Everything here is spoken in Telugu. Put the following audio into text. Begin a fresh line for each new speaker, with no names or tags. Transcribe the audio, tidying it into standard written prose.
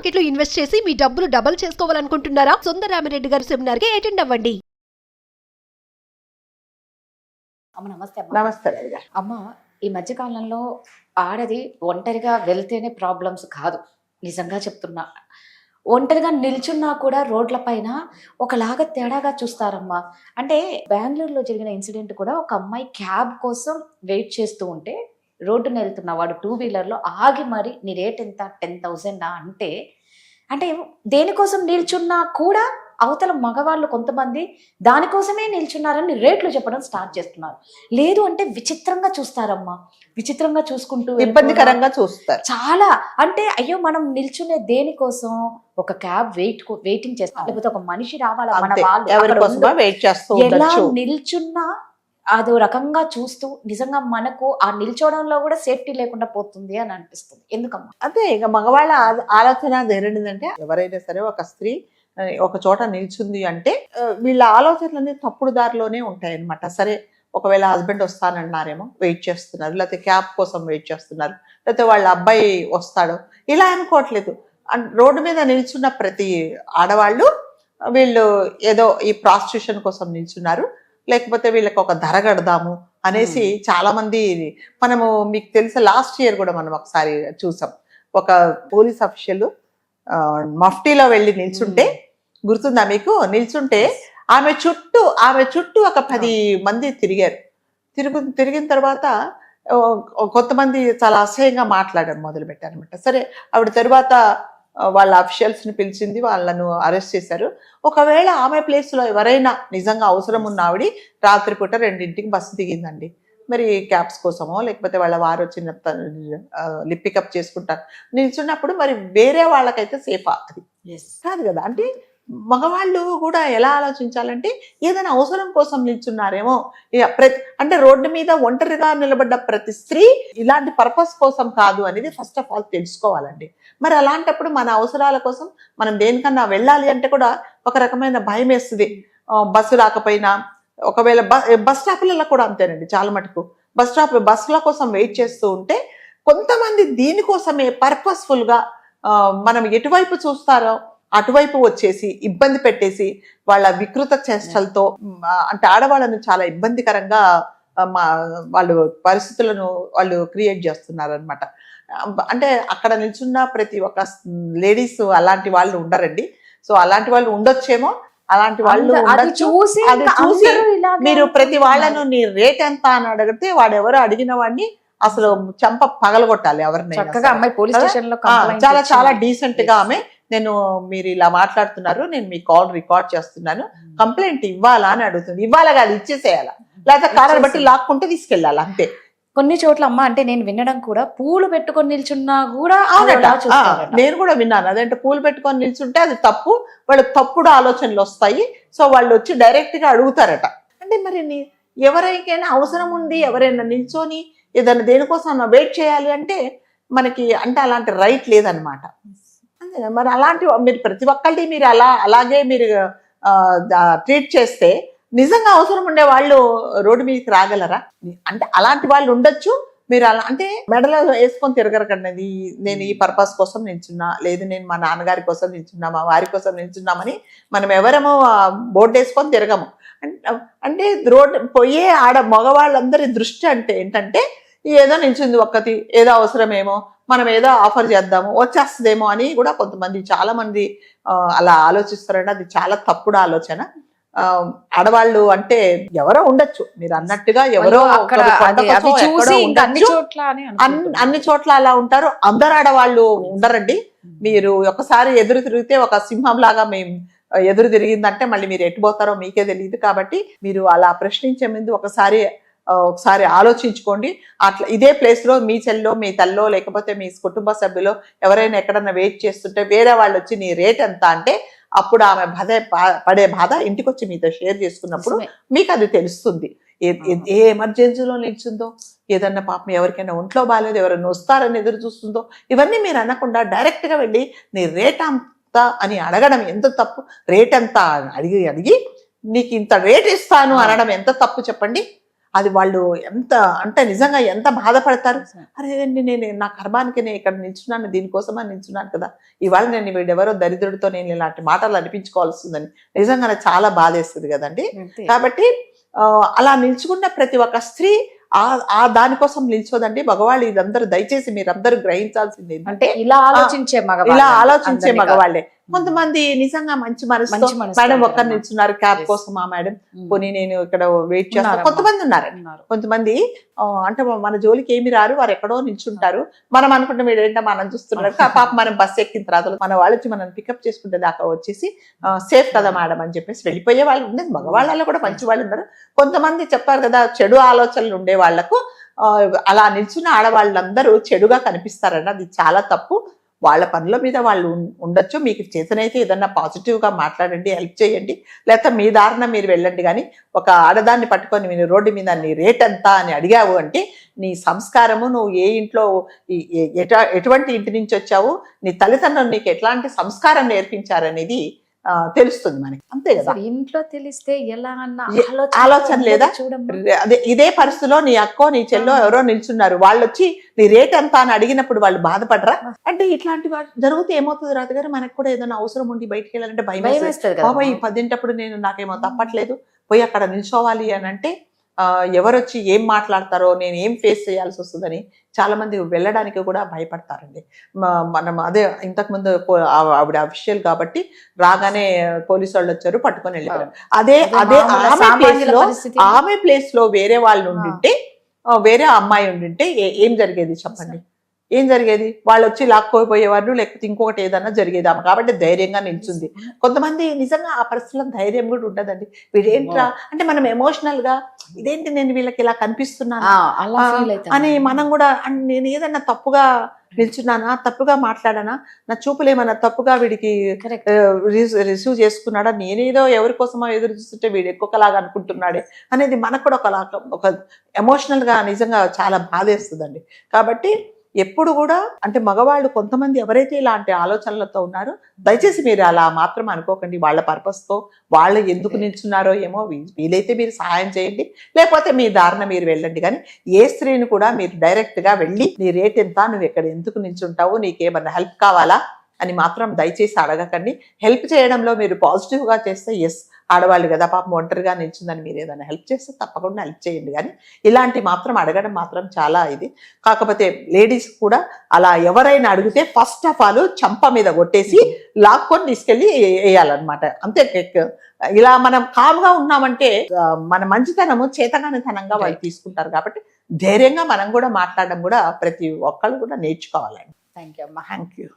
మార్కెట్ లో ఇన్వెస్ట్ చేసి మీ డబ్బులు డబుల్ చేసుకోవాలనుకుంటున్నారా? సుందరరామిరెడ్డి గారి సెమినార్ కి అటెండ్ అవ్వండి.
అమ్మ నమస్తే అమ్మ.
నమస్తే
అమ్మ, ఈ మధ్య కాలంలో ఆడది ఒంటరిగా వెళ్తేనే ప్రాబ్లమ్స్ కాదు, నిజంగా చెప్తున్నా. ఒంటరిగా నిల్చున్నా కూడా రోడ్ల పైన ఒకలాగా తేడాగా చూస్తారమ్మా. అంటే బెంగళూరులో జరిగిన ఇన్సిడెంట్ కూడా, ఒక అమ్మాయి క్యాబ్ కోసం వెయిట్ చేస్తూ ఉంటే రోడ్డున వెళ్తున్న వాడు 2-వీలర్లో ఆగి మరి నీ రేట్ ఎంత, 10,000 అంటే అంటే దేనికోసం నిల్చున్నా కూడా అవతల మగవాళ్ళు కొంతమంది దానికోసమే నిల్చున్నారని రేట్లు చెప్పడం స్టార్ట్ చేస్తున్నారు. లేదు అంటే విచిత్రంగా చూస్తారమ్మా, విచిత్రంగా చూసుకుంటూ
ఇబ్బందికరంగా చూస్తారు
చాలా. అంటే అయ్యో మనం నిల్చునే దేనికోసం, ఒక క్యాబ్ వెయిటింగ్ చేస్తాం, లేకపోతే ఒక మనిషి రావాలా, మన వాళ్ళు
వెయిట్ చేస్తూ
ఎలా నిల్చున్నా అదో రకంగా చూస్తూ, నిజంగా మనకు ఆ నిల్చోవడంలో కూడా సేఫ్టీ లేకుండా పోతుంది అని అనిపిస్తుంది. ఎందుకమ్మా?
అదే ఇక మగవాళ్ళ ఆలోచన ఏంటంటే, ఎవరైనా సరే ఒక స్త్రీ ఒక చోట నిల్చుంది అంటే వీళ్ళ ఆలోచనలన్నీ తప్పుడు దారిలోనే ఉంటాయి అన్నమాట. సరే, ఒకవేళ హస్బెండ్ వస్తానన్నారేమో వెయిట్ చేస్తున్నారు, లేకపోతే క్యాబ్ కోసం వెయిట్ చేస్తున్నారు, లేకపోతే వాళ్ళ అబ్బాయి వస్తాడు, ఇలా అనుకోవట్లేదు. రోడ్డు మీద నిల్చున్న ప్రతి ఆడవాళ్ళు వీళ్ళు ఏదో ఈ ప్రాస్టిట్యూషన్ కోసం నిల్చున్నారు, లేకపోతే వీళ్ళకి ఒక ధర కడదాము అనేసి చాలా మంది. మనము మీకు తెలిసే లాస్ట్ ఇయర్ కూడా మనం ఒకసారి చూసాం, ఒక పోలీస్ అఫీషియల్ మఫ్టీలో వెళ్ళి నిల్చుంటే, గుర్తుందా మీకు? నిల్చుంటే ఆమె చుట్టూ ఒక 10 మంది తిరిగిన తర్వాత కొంతమంది చాలా అసహ్యంగా మాట్లాడడం మొదలు పెట్టారనమాట. సరే, ఆవిడ తర్వాత వాళ్ళ అఫీషియల్స్ ని పిలిచింది, వాళ్ళను అరెస్ట్ చేశారు. ఒకవేళ ఆమె ప్లేస్ లో ఎవరైనా నిజంగా అవసరం ఉన్న ఆవిడ రాత్రిపూట 2ంటికి బస్సు దిగిందండి, మరి క్యాబ్స్ కోసమో లేకపోతే వాళ్ళ వారు వచ్చిన పికప్ చేసుకుంటారు నిల్చున్నప్పుడు, మరి వేరే వాళ్ళకైతే సేఫా? అది కాదు కదా. అంటే మగవాళ్ళు కూడా ఎలా ఆలోచించాలంటే, ఏదైనా అవసరం కోసం నిల్చున్నారేమో. అంటే రోడ్డు మీద ఒంటరిగా నిలబడ్డ ప్రతి స్త్రీ ఇలాంటి పర్పస్ కోసం కాదు అనేది ఫస్ట్ ఆఫ్ ఆల్ తెలుసుకోవాలండి. మరి అలాంటప్పుడు మన అవసరాల కోసం మనం దేనికన్నా వెళ్ళాలి అంటే కూడా ఒక రకమైన భయం వేస్తుంది. బస్సు రాకపోయినా, ఒకవేళ బస్ స్టాప్లలో కూడా అంతేనండి, చాలా మటుకు బస్సుల కోసం వెయిట్ చేస్తూ ఉంటే కొంతమంది దీనికోసమే పర్పస్ఫుల్గా మనం ఎటువైపు చూస్తారో అటువైపు వచ్చేసి ఇబ్బంది పెట్టేసి వాళ్ళ వికృత చేష్టలతో, అంటే ఆడవాళ్ళను చాలా ఇబ్బందికరంగా వాళ్ళు పరిస్థితులను వాళ్ళు క్రియేట్ చేస్తున్నారు అనమాట. అంటే అక్కడ నిల్చున్న ప్రతి ఒక్క లేడీస్ అలాంటి వాళ్ళు ఉండరండి. సో అలాంటి వాళ్ళు ఉండొచ్చేమో, అలాంటి వాళ్ళు చూసి మీరు ప్రతి వాళ్ళను నీ రేట్ ఎంత అని అడిగితే, వాడెవరో అడిగిన వాడిని అసలు చంప పగలగొట్టాలి ఎవరినైనా. చాలా చాలా డీసెంట్ గా ఆమె, మీరు ఇలా మాట్లాడుతున్నారు, నేను మీ కాల్ రికార్డ్ చేస్తున్నాను, కంప్లైంట్ ఇవ్వాలా అని అడుగుతుంది. ఇవ్వాలా కాదు, ఇచ్చేసేయాలా, లేకపోతే కాలర్ బట్టి లాక్కుంటే తీసుకెళ్ళాలి, అంతే.
కొన్ని చోట్ల అమ్మ, అంటే నేను వినడం కూడా, పూలు పెట్టుకొని నిల్చున్నా కూడా
నేను కూడా విన్నాను. అదంటే పూలు పెట్టుకొని నిల్చుంటే అది తప్పు, వాళ్ళకి తప్పుడు ఆలోచనలు వస్తాయి. సో వాళ్ళు వచ్చి డైరెక్ట్ గా అడుగుతారట. అంటే మరి ఎవరికైనా అవసరం ఉంది, ఎవరైనా నిల్చొని ఏదైనా దేనికోసం వెయిట్ చేయాలి అంటే మనకి అంటే అలాంటి రైట్ లేదనమాట. మరి అలాంటి మీరు ప్రతి ఒక్కటి మీరు అలాగే మీరు ట్రీట్ చేస్తే నిజంగా అవసరం ఉండే వాళ్ళు రోడ్డు మీదకి రాగలరా? అంటే అలాంటి వాళ్ళు ఉండొచ్చు. మీరు అలా అంటే మెడలో వేసుకొని తిరగరకండి, నేను ఈ పర్పస్ కోసం నిల్చున్నా, లేదు నేను మా నాన్నగారి కోసం నిల్చున్నా, మా వారి కోసం నిల్చున్నామని మనం ఎవరేమో బోర్డు వేసుకొని తిరగము. అంటే రోడ్డు పోయే మగవాళ్ళందరి దృష్టి అంటే ఏంటంటే, ఏదో నిల్చుంది ఒక్కటి, ఏదో అవసరమేమో, మనం ఏదో ఆఫర్ చేద్దాము వచ్చేస్తుందేమో అని కూడా కొంతమంది చాలా మంది అలా ఆలోచిస్తారంటే అది చాలా తప్పుడు ఆలోచన. ఆడవాళ్ళు అంటే ఎవరో ఉండొచ్చు, మీరు అన్నట్టుగా ఎవరో అన్ని చోట్ల అలా ఉంటారు. అందరు ఆడవాళ్ళు ఉండరండి. మీరు ఒకసారి ఎదురు తిరిగితే ఒక సింహం లాగా మేము ఎదురు తిరిగిందంటే మళ్ళీ మీరు ఎట్టుపోతారో మీకే తెలియదు. కాబట్టి మీరు అలా ప్రశ్నించే ముందు ఒకసారి ఆలోచించుకోండి. అట్లా ఇదే ప్లేస్ లో మీ చెల్లో, మీ తల్లో, లేకపోతే మీ కుటుంబ సభ్యులో ఎవరైనా ఎక్కడన్నా వెయిట్ చేస్తుంటే వేరే వాళ్ళు వచ్చి నీ రేట్ ఎంత అంటే, అప్పుడు ఆమె పడే బాధ ఇంటికి వచ్చి మీతో షేర్ చేసుకున్నప్పుడు మీకు అది తెలుస్తుంది. ఏ ఎమర్జెన్సీలో నిల్చుందో, ఏదన్నా పాపం ఎవరికైనా ఒంట్లో బాగాలేదు, ఎవరైనా వస్తారని ఎదురు చూస్తుందో, ఇవన్నీ మీరు అనకుండా డైరెక్ట్ గా వెళ్ళి నీ రేట్ ఎంత అని అడగడం ఎంత తప్పు? రేట్ ఎంత అడిగి నీకు ఇంత రేట్ ఇస్తాను అనడం ఎంత తప్పు చెప్పండి? అది వాళ్ళు ఎంత అంటే నిజంగా ఎంత బాధపడతారు. అరే నేను నా కర్మానికి నేను ఇక్కడ నిల్చున్నాను, దీనికోసమని నిల్చున్నాను కదా, ఇవాళ నేను వీడెవరో దరిద్రుడితో నేను ఇలాంటి మాటలు అనిపించుకోవాల్సిందని నిజంగా నాకు చాలా బాధేస్తుంది కదండి. కాబట్టి అలా నిల్చుకున్న ప్రతి ఒక్క స్త్రీ ఆ దానికోసం నిల్చోదండి. మగవాళ్ళు ఇదందరూ దయచేసి మీరందరూ గ్రహించాల్సింది
అంటే ఇలా ఆలోచించే
మగవాళ్ళే. కొంతమంది నిజంగా మంచి మనసు మేడం ఒక్కరు నిల్చున్నారు క్యాబ్ కోసం, ఆ మేడం పోనీ నేను ఇక్కడ వెయిట్ చేస్తాను. కొంతమంది ఉన్నారు. కొంతమంది అంటే మన జోలికి ఏమి రారు, వారు ఎక్కడో నిల్చుంటారు. మనం అనుకుంటాం వీడేంటో మనం చూస్తున్నారు, పాప మనం బస్ ఎక్కిన తర్వాత మన వాళ్ళు వచ్చి మనం పికప్ చేసుకుంటే దాకా వచ్చేసి సేఫ్ కదా మేడం అని చెప్పేసి వెళ్ళిపోయే వాళ్ళు ఉండేది. మగవాళ్ళలో కూడా మంచి వాళ్ళు ఉన్నారు. కొంతమంది చెప్పారు కదా చెడు ఆలోచనలు ఉండే వాళ్లకు అలా నిల్చున్న ఆడవాళ్ళందరూ చెడుగా కనిపిస్తారన్న, అది చాలా తప్పు. వాళ్ళ పనుల మీద వాళ్ళు ఉండొచ్చు. మీకు చేతనైతే ఏదన్నా పాజిటివ్గా మాట్లాడండి, హెల్ప్ చేయండి, లేకపోతే మీ దారిన మీరు వెళ్ళండి. కానీ ఒక ఆడదాన్ని పట్టుకొని మీరు రోడ్డు మీద నీ రేట్ ఎంత అని అడిగావు అంటే నీ సంస్కారము, నువ్వు ఏ ఇంట్లో ఎటువంటి ఇంటి నుంచి వచ్చావు, నీ తల్లిదండ్రులు నీకు ఎట్లాంటి సంస్కారం నేర్పించారనేది తెలుస్తుంది మనకి, అంతే కదా.
ఇంట్లో తెలిస్తే ఎలా అన్న
ఆలోచన లేదా? అదే ఇదే పరిస్థితిలో నీ అక్కో నీ చెల్లో ఎవరో నిల్చున్నారు, వాళ్ళు వచ్చి నీ రేట్ ఎంత అని అడిగినప్పుడు వాళ్ళు బాధపడరా? అంటే ఇట్లాంటి జరిగితే ఏమవుతుంది రాజుగారు, మనకు కూడా ఏదైనా అవసరం ఉండి బయటికి వెళ్ళాలంటే భయం వేస్తుంది. బాబా ఈ 10 నేను నాకేమో తప్పట్లేదు పోయి అక్కడ నిల్చోవాలి అని అంటే ఎవరొచ్చి ఏం మాట్లాడతారో, నేను ఏం ఫేస్ చేయాల్సి వస్తుందని చాలా మంది వెళ్ళడానికి కూడా భయపడతారండి. మనం అదే ఇంతకుముందు ఆవిడ అఫీషియల్ కాబట్టి రాగానే పోలీసు వాళ్ళు వచ్చారు, పట్టుకొని వెళ్ళారు. అదే ఆమె ప్లేస్ లో వేరే వాళ్ళు ఉండింటే, వేరే అమ్మాయి ఉండింటే ఏం జరిగేది చెప్పండి? ఏం జరిగేది? వాళ్ళు వచ్చి లాక్కోపోయేవారు, లేకపోతే ఇంకొకటి ఏదన్నా జరిగేది. ఆమె కాబట్టి ధైర్యంగా నిల్చుంది. కొంతమంది నిజంగా ఆ పరిస్థితుల్లో ధైర్యం కూడా ఉండదండి. వీడేంట్రా అంటే మనం ఎమోషనల్ గా ఇదేంటి నేను వీళ్ళకి ఇలా కనిపిస్తున్నాను అని మనం కూడా, నేను ఏదన్నా తప్పుగా నిల్చున్నానా, తప్పుగా మాట్లాడానా, నా చూపులు ఏమన్నా తప్పుగా వీడికి రిసీవ్ చేసుకున్నాడా, నేనేదో ఎవరి కోసమో ఎదురు చూస్తుంటే వీడు ఎక్కువలాగా అనుకుంటున్నాడే అనేది మనకు కూడా ఒక ఎమోషనల్ గా నిజంగా చాలా బాధేస్తుందండి. కాబట్టి ఎప్పుడు కూడా అంటే మగవాళ్ళు కొంతమంది ఎవరైతే ఇలాంటి ఆలోచనలతో ఉన్నారో దయచేసి మీరు అలా మాత్రం అనుకోకండి. వాళ్ళ పర్పస్తో వాళ్ళు ఎందుకు నిల్చున్నారో ఏమో, వీలైతే మీరు సహాయం చేయండి, లేకపోతే మీ దారిన మీరు వెళ్ళండి. కానీ ఏ స్త్రీని కూడా మీరు డైరెక్ట్గా వెళ్ళి నీ రేట్ ఎంత, నువ్వు ఎక్కడ ఎందుకు నిల్చుంటావు, నీకేమన్నా హెల్ప్ కావాలా అని మాత్రం దయచేసి అడగకండి. హెల్ప్ చేయడంలో మీరు పాజిటివ్గా చేస్తే ఎస్ ఆడవాళ్ళు కదా పాపం ఒంటరిగా నిల్చుందని మీరు ఏదైనా హెల్ప్ చేస్తే తప్పకుండా హెల్ప్ చేయండి. కానీ ఇలాంటి మాత్రం అడగడం మాత్రం చాలా ఇది. కాకపోతే లేడీస్ కూడా అలా ఎవరైనా అడిగితే ఫస్ట్ ఆఫ్ ఆల్ చంప మీద కొట్టేసి లాక్కొని తీసుకెళ్ళి వేయాలన్నమాట, అంతే. ఇలా మనం కామ్గా ఉన్నామంటే మన మంచితనము చేతగానితనంగా వాళ్ళు తీసుకుంటారు. కాబట్టి ధైర్యంగా మనం కూడా మాట్లాడడం కూడా ప్రతి ఒక్కళ్ళు కూడా నేర్చుకోవాలండి.
థ్యాంక్ యూ అమ్మా.
Thank you.